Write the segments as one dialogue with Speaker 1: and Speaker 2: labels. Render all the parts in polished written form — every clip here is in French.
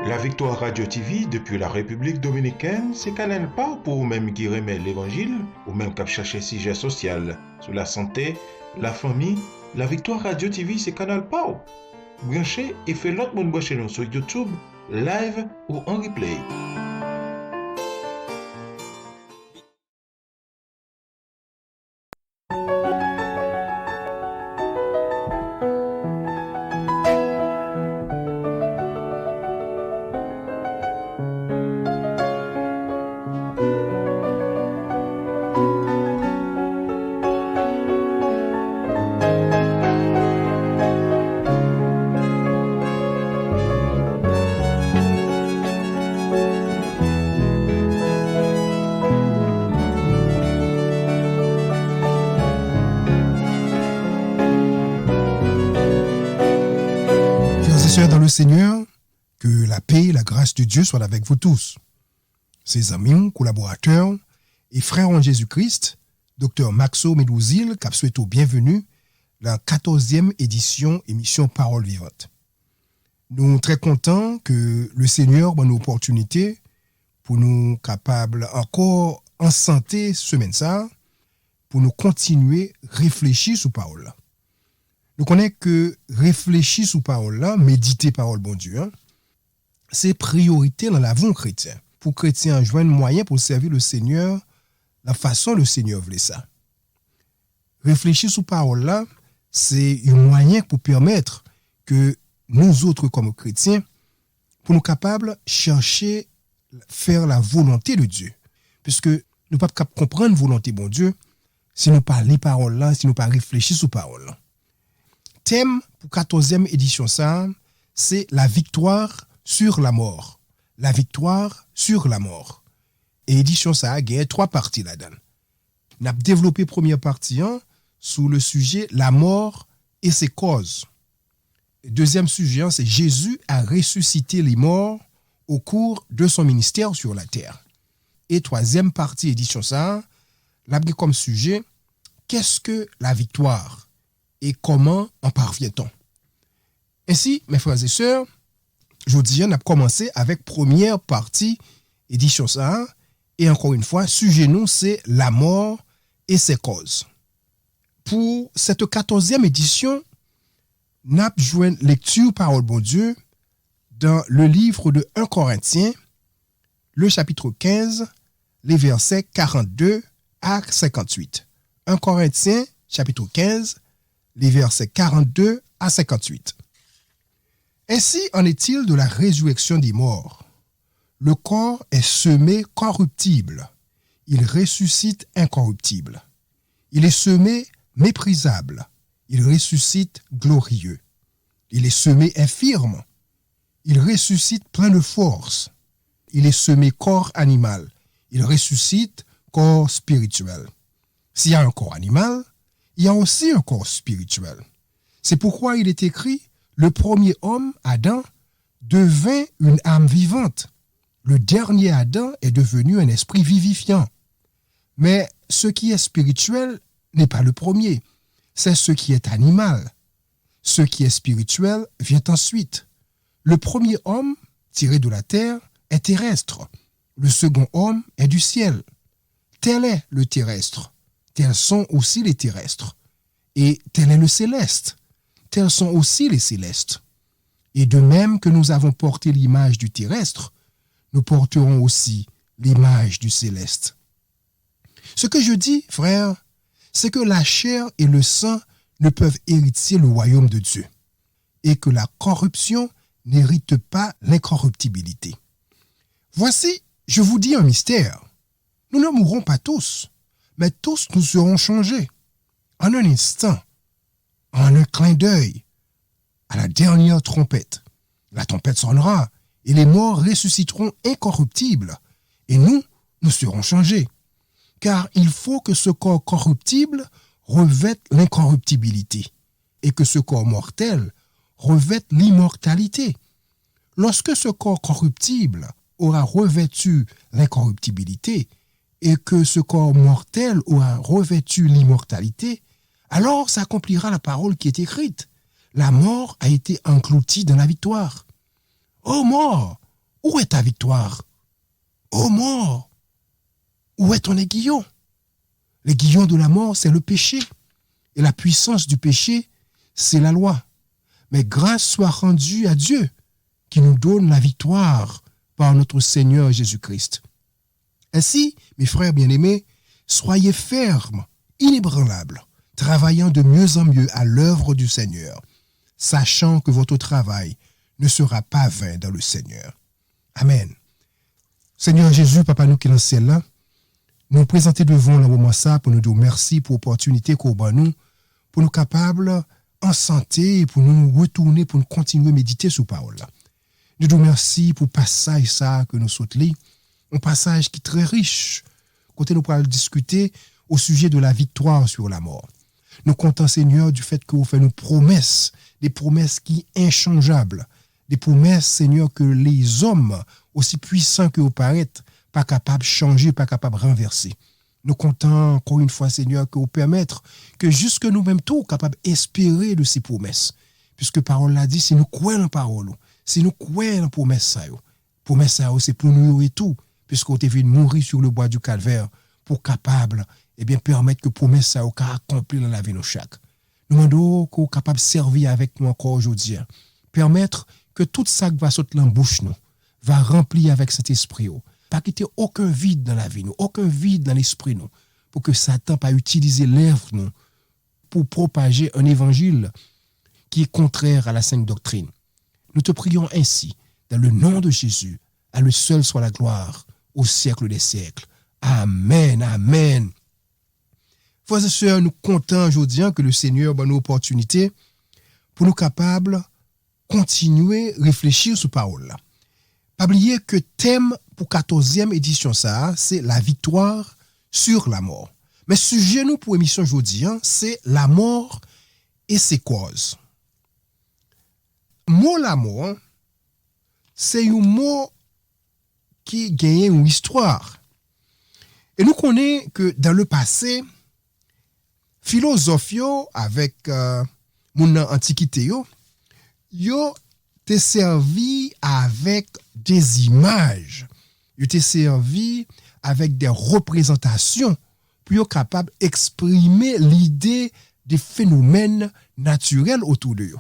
Speaker 1: La Victoire Radio TV depuis la République Dominicaine, c'est Canal Pas pour même qui remet l'Évangile, ou même qui cherche sujet social, sur la santé, la famille. La Victoire Radio TV, c'est Canal Pas. Branchez et fait l'autre monde brancher nous sur YouTube, live ou en replay.
Speaker 2: Dans le Seigneur, que la paix et la grâce de Dieu soient avec vous tous. Ses amis, collaborateurs et frères en Jésus-Christ, Dr Maxo Medouzil, qui souhaite bienvenue dans la 14e émission Parole Vivante. Nous sommes très contents que le Seigneur donne une opportunité pour nous capables encore en santé semaine ça, pour nous continuer à réfléchir sur parole. Nous connaissons que réfléchir sur parole là, méditer parole bon Dieu, c'est priorité dans la vie chrétien. Pour chrétien, joindre moyen pour servir le Seigneur, la façon le Seigneur voulait ça. Réfléchir sur parole là, c'est un moyen pour permettre que nous autres comme chrétiens, pour nous capables chercher faire la volonté de Dieu, puisque nous ne pouvons pas comprendre la volonté bon Dieu si nous pas les paroles là, si nous pas réfléchir sur parole là. Thème pour 14e édition ça, c'est la victoire sur la mort. La victoire sur la mort. Et édition ça a gagné 3 parties là-dedans. On a développé première partie sous le sujet la mort et ses causes. Deuxième sujet, c'est Jésus a ressuscité les morts au cours de son ministère sur la terre. Et troisième partie édition ça, l'a comme sujet qu'est-ce que la victoire? Et comment en parvient-on? Ainsi, mes frères et sœurs, aujourd'hui, on a commencé avec première partie, édition ça, et encore une fois, sujet nous, c'est la mort et ses causes. Pour cette 14e édition, on a joué lecture parole bon Dieu dans le livre de 1 Corinthiens, le chapitre 15, les versets 42 à 58. 1 Corinthiens, chapitre 15, les versets 42 à 58. Ainsi en est-il de la résurrection des morts. Le corps est semé corruptible. Il ressuscite incorruptible. Il est semé méprisable. Il ressuscite glorieux. Il est semé infirme. Il ressuscite plein de force. Il est semé corps animal. Il ressuscite corps spirituel. S'il y a un corps animal, il y a aussi un corps spirituel. C'est pourquoi il est écrit, le premier homme, Adam, devint une âme vivante. Le dernier Adam est devenu un esprit vivifiant. Mais ce qui est spirituel n'est pas le premier, c'est ce qui est animal. Ce qui est spirituel vient ensuite. Le premier homme, tiré de la terre, est terrestre. Le second homme est du ciel. Tel est le terrestre. Tels sont aussi les terrestres. Et tel est le céleste. Tels sont aussi les célestes. Et de même que nous avons porté l'image du terrestre, nous porterons aussi l'image du céleste. Ce que je dis, frère, c'est que la chair et le sang ne peuvent hériter le royaume de Dieu. Et que la corruption n'hérite pas l'incorruptibilité. Voici, je vous dis un mystère. Nous ne mourrons pas tous, mais tous nous serons changés. En un instant, en un clin d'œil, à la dernière trompette. La trompette sonnera et les morts ressusciteront incorruptibles et nous serons changés. Car il faut que ce corps corruptible revête l'incorruptibilité et que ce corps mortel revête l'immortalité. Lorsque ce corps corruptible aura revêtu l'incorruptibilité et que ce corps mortel aura revêtu l'immortalité, alors s'accomplira la parole qui est écrite. La mort a été engloutie dans la victoire. Ô mort, Où est ta victoire? Ô mort, où est ton aiguillon? L'aiguillon de la mort, c'est le péché. Et la puissance du péché, c'est la loi. Mais grâce soit rendue à Dieu qui nous donne la victoire par notre Seigneur Jésus-Christ. Ainsi, mes frères bien-aimés, soyez fermes, inébranlables, travaillant de mieux en mieux à l'œuvre du Seigneur, sachant que votre travail ne sera pas vain dans le Seigneur. Amen. Seigneur Jésus, Papa nous qui est dans le ciel là, nous présenter devant le moment ça pour nous dire merci pour l'opportunité qu'on a nous, pour nous capables en santé, pour nous retourner, pour nous continuer à méditer sur parole là. Nous nous merci pour le passage ça que nous sautons, un passage qui est très riche, côté nous pourrons discuter au sujet de la victoire sur la mort. Nous comptons, Seigneur, du fait que vous faites nos promesses, des promesses qui sont inchangeables, des promesses, Seigneur, que les hommes, aussi puissants que vous paraissent, pas capables de changer, pas capables de renverser. Nous comptons, encore une fois, Seigneur, que vous permettez que jusque nous-mêmes, tous, capables d'espérer de ces promesses. Puisque parole l'a dit, si nous croyons en parole, si nous croyons en promesse, c'est pour nous et tout, puisqu'on est venu mourir sur le bois du calvaire pour capable, permettre que promesse ça accomplir dans la vie de chaque. Nous demandons qu'on est capable de servir avec nous encore aujourd'hui. Permettre que tout ça qui va sortir dans la bouche nous, va remplir avec cet esprit. Pas quitter aucun vide dans la vie nous, aucun vide dans l'esprit nous, pour que Satan pas utiliser l'œuvre nous pour propager un évangile qui est contraire à la sainte doctrine. Nous te prions ainsi, dans le nom de Jésus, à lui seul soit la gloire, au siècle des siècles. Amen, amen. Frères et sœurs, nous comptons aujourd'hui que le Seigneur donne nous opportunité pour nous capables de continuer à réfléchir sur parole. Pas oublier que thème pour 14e édition ça, c'est la victoire sur la mort. Mais sujet nous pour émission aujourd'hui, c'est la mort et ses causes. Mot la mort, c'est un mot qui gagne une histoire. Et nous connaissons que dans le passé, philosophes avec mon antiquité yo t'es servi avec des images, yo t'es servi avec des représentations pour être capable d'exprimer l'idée des phénomènes naturels autour de eux.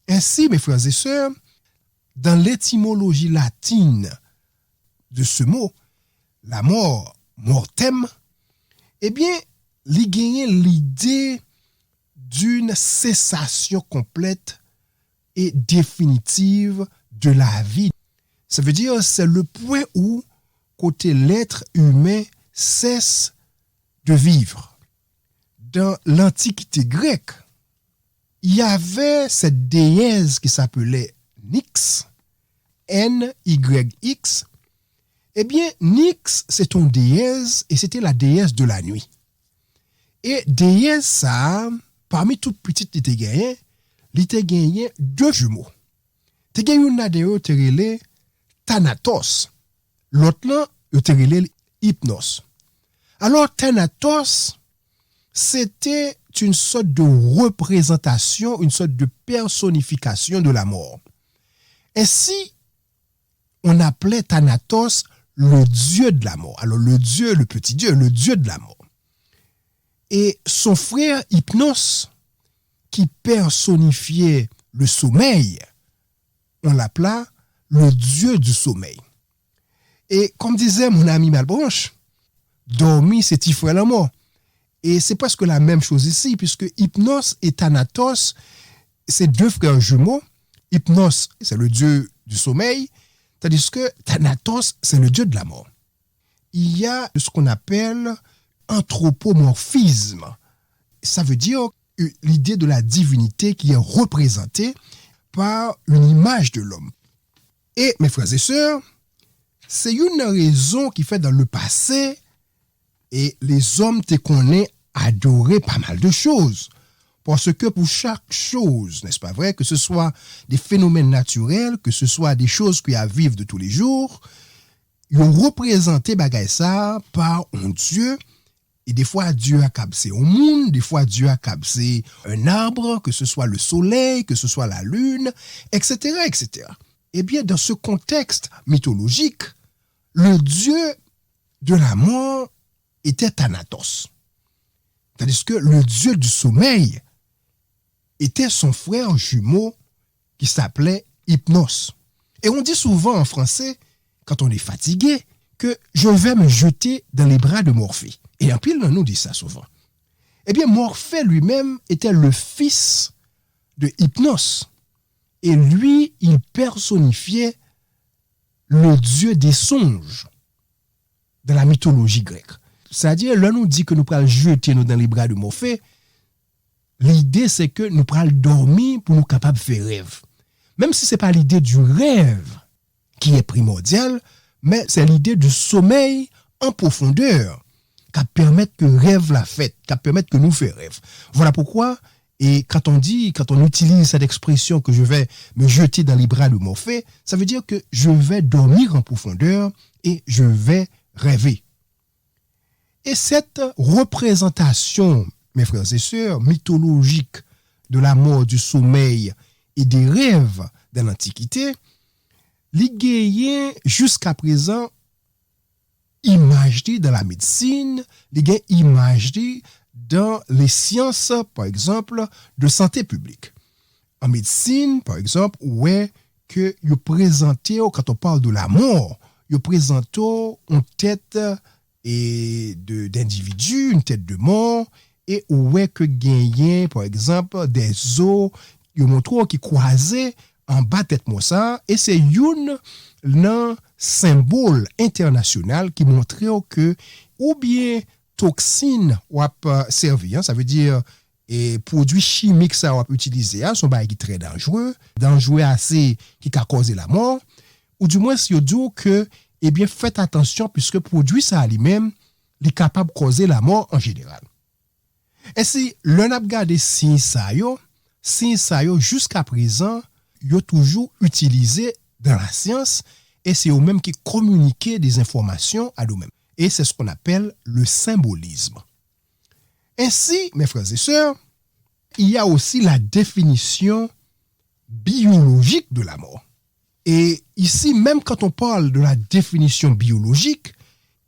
Speaker 2: Ainsi, mes frères et sœurs, dans l'étymologie latine de ce mot, la mort, mortem, il gagne l'idée d'une cessation complète et définitive de la vie. Ça veut dire c'est le point où côté l'être humain cesse de vivre. Dans l'Antiquité grecque, il y avait cette déesse qui s'appelait Nyx, N-Y-X. Nyx, c'est une déesse et c'était la déesse de la nuit. Et déesse, ça, parmi toutes petites, il était gagné deux jumeaux. Il était gagné une d'ailleurs, il était Thanatos. L'autre là, il était Hypnos. Alors, Thanatos, c'était une sorte de représentation, une sorte de personnification de la mort. Ainsi, on appelait Thanatos le dieu de la mort. Alors, le dieu, le petit dieu, le dieu de la mort. Et son frère Hypnos, qui personnifiait le sommeil, on l'appela le dieu du sommeil. Et comme disait mon ami Malbranche, dormir, c'est y frère la mort. Et c'est presque la même chose ici, puisque Hypnos et Thanatos, c'est deux frères jumeaux. Hypnos, c'est le dieu du sommeil, tandis que Thanatos, c'est le dieu de la mort. Il y a ce qu'on appelle anthropomorphisme. Ça veut dire l'idée de la divinité qui est représentée par une image de l'homme. Et mes frères et sœurs, c'est une raison qui fait dans le passé, et les hommes te connaissent adorer pas mal de choses. Parce que pour chaque chose, n'est-ce pas vrai, que ce soit des phénomènes naturels, que ce soit des choses qui à vivre de tous les jours, ils ont représenté bagay ça par un Dieu. Et des fois, Dieu a capsé au monde, des fois, Dieu a capsé un arbre, que ce soit le soleil, que ce soit la lune, etc., etc. Eh bien, dans ce contexte mythologique, le dieu de la mort était Thanatos. Tandis que le dieu du sommeil était son frère jumeau qui s'appelait Hypnos. Et on dit souvent en français, quand on est fatigué, que je vais me jeter dans les bras de Morphée. Et en pile, on nous dit ça souvent. Eh bien, Morphée lui-même était le fils de Hypnos. Et lui, il personnifiait le dieu des songes de la mythologie grecque. C'est-à-dire, là, nous dit que nous pourrons jeter nous dans les bras de Morphée. L'idée, c'est que nous pourrons dormir pour nous capables de faire rêve. Même si ce n'est pas l'idée du rêve qui est primordiale, mais c'est l'idée du sommeil en profondeur qui permet que rêve la fête, qui permet que nous fassions rêve. Voilà pourquoi, et quand on utilise cette expression que je vais me jeter dans les bras de Morphée, ça veut dire que je vais dormir en profondeur et je vais rêver. Et cette représentation, mes frères et sœurs, mythologique de la mort, du sommeil et des rêves de l'Antiquité, li gagne jusqu'à présent imagé dans la médecine, li gagne imagé dans les sciences, par exemple, de santé publique. En médecine, par exemple, où est que you présenté, quand on parle de la mort, you présenté une tête d'individu, une tête de mort, et où est que gagné, par exemple, des os, you montre qui croisaient en bas tête ça, et c'est un symbole international qui montrait que ou bien toxine ou servi, ça veut dire et produits chimiques ça on utiliser sont bail qui très dangereux assez qui a causé la mort, ou du moins si on dit que eh bien faites attention puisque produit ça lui-même est capable de causer la mort en général. Et si l'on a regardé si ça yo jusqu'à présent yo toujours utilisé dans la science et c'est eux mêmes qui communiquent des informations à nous-mêmes. Et c'est ce qu'on appelle le symbolisme. Ainsi, mes frères et sœurs, il y a aussi la définition biologique de la mort. Et ici, même quand on parle de la définition biologique,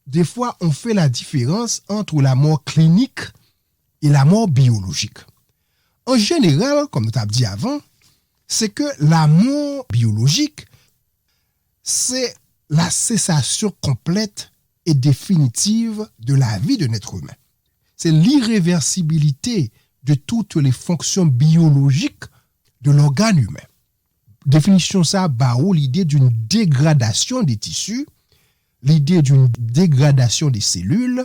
Speaker 2: des fois on fait la différence entre la mort clinique et la mort biologique. En général, comme nous t'avons dit avant, c'est que la mort biologique, c'est la cessation complète et définitive de la vie d'un être humain. C'est l'irréversibilité de toutes les fonctions biologiques de l'organe humain. Définition ça, l'idée d'une dégradation des tissus, l'idée d'une dégradation des cellules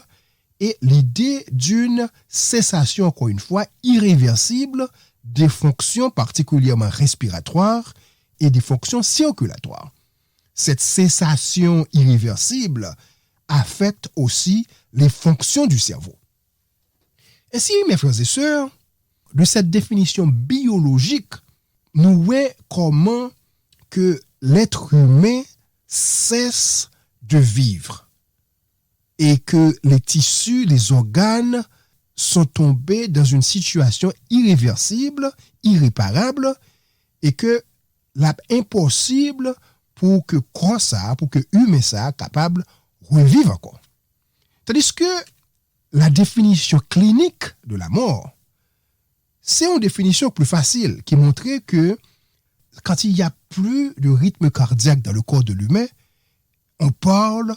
Speaker 2: et l'idée d'une cessation, encore une fois, irréversible des fonctions particulièrement respiratoires et des fonctions circulatoires. Cette cessation irréversible affecte aussi les fonctions du cerveau. Ainsi, mes frères et sœurs, de cette définition biologique, nous voyons comment que l'être humain cesse de vivre et que les tissus, les organes sont tombés dans une situation irréversible, irréparable, et que l'impossible pour que croix ça, pour que humain ça capable de revivre encore. Tandis que la définition clinique de la mort, c'est une définition plus facile qui montrait que quand il n'y a plus de rythme cardiaque dans le corps de l'humain, on parle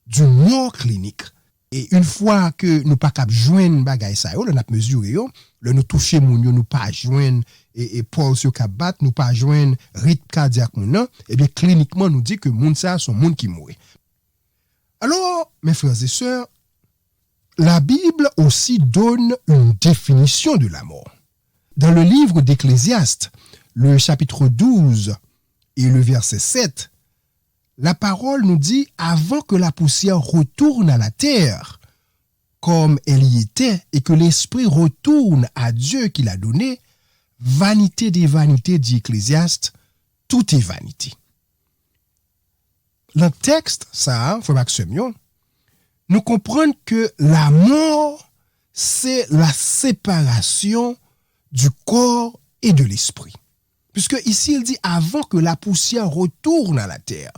Speaker 2: d'une mort clinique. Et une fois que nous pas cap joindre bagay ça yo, nous n'a mesuré yo, nous toucher moun yo, nous pas joindre et pulse yo cap bat, nous pas joindre rythme cardiaque moun nan, et bien cliniquement nous dit que moun ça sont moun qui mourent. Alors, mes frères et sœurs, la Bible aussi donne une définition de la mort. Dans le livre d'Ecclésiaste, le chapitre 12 et le verset 7, la parole nous dit « Avant que la poussière retourne à la terre, comme elle y était, et que l'esprit retourne à Dieu qui l'a donné, vanité des vanités, dit Ecclésiaste, tout est vanité. » Dans le texte, ça, frère Maximion, nous comprenons que la mort, c'est la séparation du corps et de l'esprit. Puisque ici, il dit avant que la poussière retourne à la terre.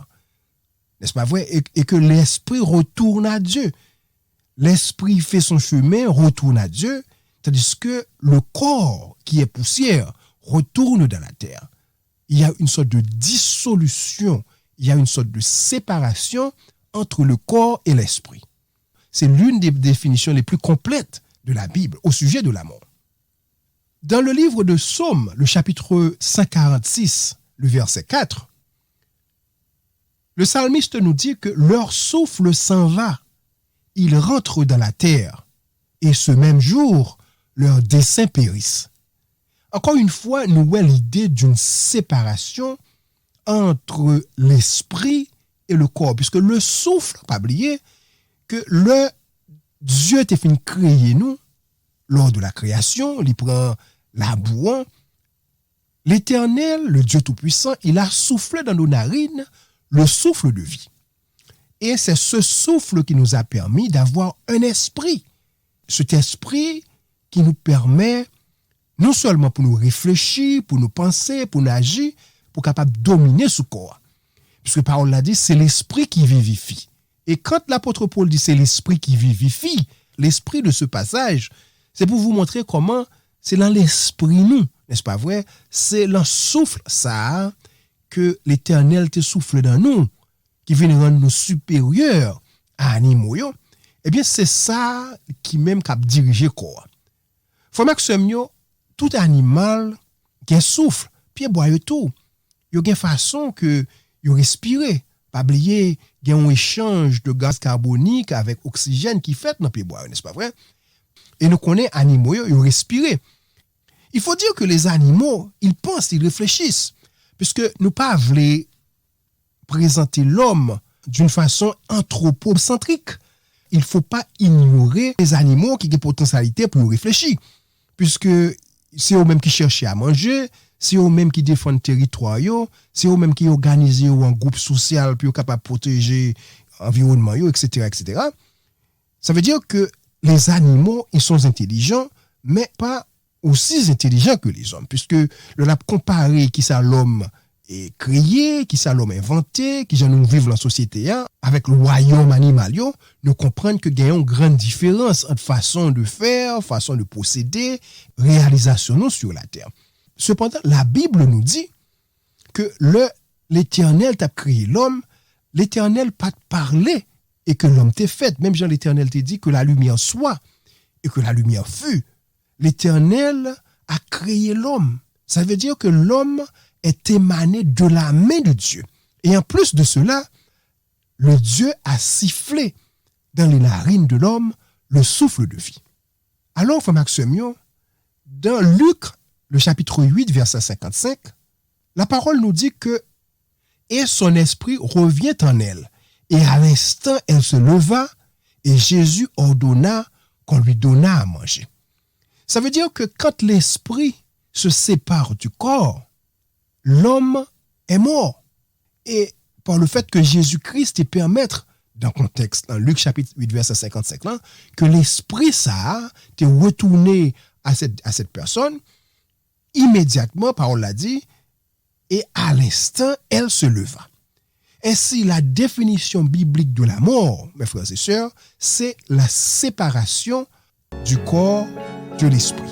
Speaker 2: N'est-ce pas vrai? Et que l'esprit retourne à Dieu. L'esprit fait son chemin, retourne à Dieu, tandis que le corps, qui est poussière, retourne dans la terre. Il y a une sorte de dissolution, il y a une sorte de séparation entre le corps et l'esprit. C'est l'une des définitions les plus complètes de la Bible au sujet de la mort. Dans le livre de Psaume, le chapitre 146, le verset 4, le psalmiste nous dit que leur souffle s'en va, ils rentrent dans la terre, et ce même jour, leurs desseins périssent. Encore une fois, nous voyons l'idée d'une séparation entre l'esprit et le corps, puisque le souffle, pas oublier que le Dieu était fini créer nous lors de la création, il prend la boue. L'Éternel, le Dieu Tout-Puissant, il a soufflé dans nos narines le souffle de vie. Et c'est ce souffle qui nous a permis d'avoir un esprit. Cet esprit qui nous permet non seulement pour nous réfléchir, pour nous penser, pour nous agir, pour capable de dominer ce corps. Puisque Paul l'a dit, c'est l'esprit qui vivifie. Et quand l'apôtre Paul dit c'est l'esprit qui vivifie, l'esprit de ce passage, c'est pour vous montrer comment c'est dans l'esprit nous, n'est-ce pas vrai? C'est dans souffle ça que l'Éternel te souffle dans nous, qui vient rendre nous supérieurs à animaux. Eh bien, c'est ça qui même cap diriger corps. Faut Maxime, tout animal qui souffle, puis boit tout. Il y a une façon que il respirer. Pas oublier, il y a un échange de gaz carbonique avec oxygène qui fait dans le bois, n'est-ce pas vrai? Et nous connaissons animaux, ils respirent. Il faut dire que les animaux, ils pensent, ils réfléchissent. Puisque nous pas voulons présenter l'homme d'une façon anthropocentrique. Il ne faut pas ignorer les animaux qui ont des potentialités pour réfléchir. Puisque c'est eux-mêmes qui cherchent à manger, c'est eux-mêmes qui défendent le territoire, c'est eux-mêmes qui organisent un groupe social pour être capable de protéger l'environnement, etc., etc. Ça veut dire que les animaux, ils sont intelligents, mais pas aussi intelligents que les hommes. Puisque le lab comparé qui ça l'homme est créé, qui ça l'homme inventé, qui nous vivons dans la société, avec le royaume animal, nous comprenons que il y a une grande différence entre façon de faire, façon de procéder, réalisation sur la terre. Cependant, la Bible nous dit que l'Éternel t'a créé l'homme, l'Éternel pas parlé et que l'homme t'est fait. Même Jean l'Éternel t'a dit que la lumière soit et que la lumière fut. L'Éternel a créé l'homme. Ça veut dire que l'homme est émané de la main de Dieu. Et en plus de cela, le Dieu a sifflé dans les narines de l'homme le souffle de vie. Alors, frère Maxime, dans Luc, le chapitre 8, verset 55, la parole nous dit que « Et son esprit revient en elle, et à l'instant elle se leva, et Jésus ordonna qu'on lui donnât à manger. » Ça veut dire que quand l'esprit se sépare du corps, l'homme est mort. Et par le fait que Jésus-Christ permettre, dans le contexte, dans Luc chapitre 8, verset 55, là, que l'esprit ça t'est retourné à cette personne, immédiatement, parole l'a dit, et à l'instant, elle se leva. Ainsi, la définition biblique de la mort, mes frères et sœurs, c'est la séparation du corps de l'esprit.